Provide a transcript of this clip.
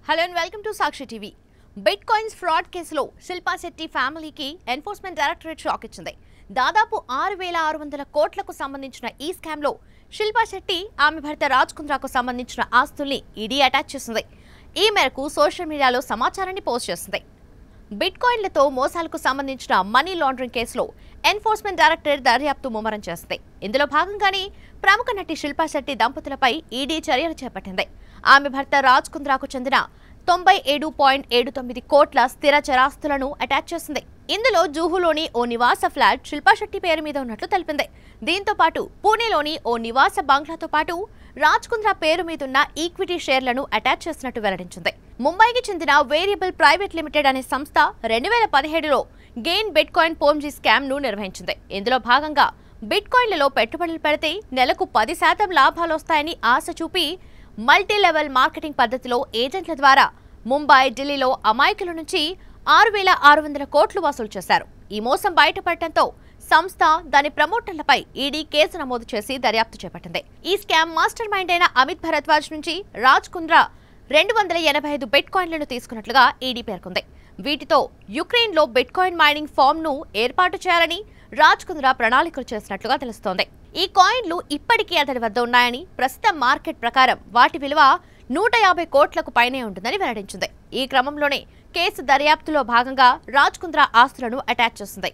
Hello and welcome to Sakshi TV. Bitcoins fraud కేసులో శిల్పా శెట్టి ఫ్యామిలీకి enforcement directorate shock ఇచ్చింది. దాదాపు 6,600 కోట్లకు సంబంధించిన ఈ స్కామ్ లో శిల్పా శెట్టి ఆమె భర్త రాజ్ కుంద్రాకు సంబంధించిన ఆస్తుల్ని ఈడీ అటాచ్ చేసింది. ఈ మేరకు సోషల్ మీడియాలో సమాచారాన్ని పోస్ట్ చేసింది. బిట్కాయిన్లతో మోసాలకు సంబంధించిన మనీ లాండరింగ్ కేసులో ఎన్ఫోర్స్మెంట్ డైరెక్టరేట్ దర్యాప్తు ముమ్మరం చేసింది. ఇందులో భాగంగానే ప్రముఖ నటి శిల్పా శెట్టి దంపతులపై ఈడీ చర్యలు చేపట్టింది. ఆమె భర్త రాజ్ కుంద్రాకు చెందిన 97.79 కోట్ల స్థిర చరాస్తులను అటాచ్ చేసింది. ఇందులో జూహులోని ఓ నివాస ఫ్లాట్ శిల్పా శెట్టి పేరు మీద ఉన్నట్లు తెలిపింది. దీంతో పాటు పూణేలోని ఓ నివాస బంగ్లాతో పాటు రాజ్ కుంద్రా పేరు మీదున్న ఈక్విటీ షేర్లను అటాచ్ చేసినట్టు వెల్లడించింది. ముంబైకి చెందిన వేరియబుల్ ప్రైవేట్ లిమిటెడ్ అనే సంస్థ 2017లో గెయిన్ బిట్కాయిన్ పోమ్జీ స్కామ్ ను నిర్వహించింది. ఇందులో భాగంగా బిట్కాయిన్లలో పెట్టుబడులు పెడితే నెలకు 10% లాభాలు వస్తాయని ఆశ చూపి మల్టీ లెవెల్ మార్కెటింగ్ పద్ధతిలో ఏజెంట్ల ద్వారా ముంబై, ఢిల్లీలో అమాయకుల నుంచి 6,600 కోట్లు వసూలు చేశారు. ఈ మోసం బయటపడటంతో సంస్థ దాని ప్రమోటర్లపై ఈడీ కేసు నమోదు చేసి దర్యాప్తు చేపట్టింది. ఈ స్కామ్ మాస్టర్ మైండ్ అయిన అమిత్ భరద్వాజ్ నుంచి రాజ్ కుంద్రా 285 బిట్కాయిన్లను తీసుకున్నట్లుగా ఈడీ పేర్కొంది. వీటితో యుక్రెయిన్లో బిట్కాయిన్ మైనింగ్ ఫామ్ ను ఏర్పాటు చేయాలని రాజ్ కుంద్రా ప్రణాళికలు చేసినట్లుగా తెలుస్తోంది. ఈ కాయిన్లు ఇప్పటికీ అతడి వద్ద ఉన్నాయని, ప్రస్తుత మార్కెట్ ప్రకారం వాటి విలువ 150 కోట్లకు పైనే ఉంటుందని వెల్లడించింది. ఈ క్రమంలోనే కేసు దర్యాప్తులో భాగంగా రాజ్ కుంద్రా ఆస్తులను అటాచ్ చేసింది.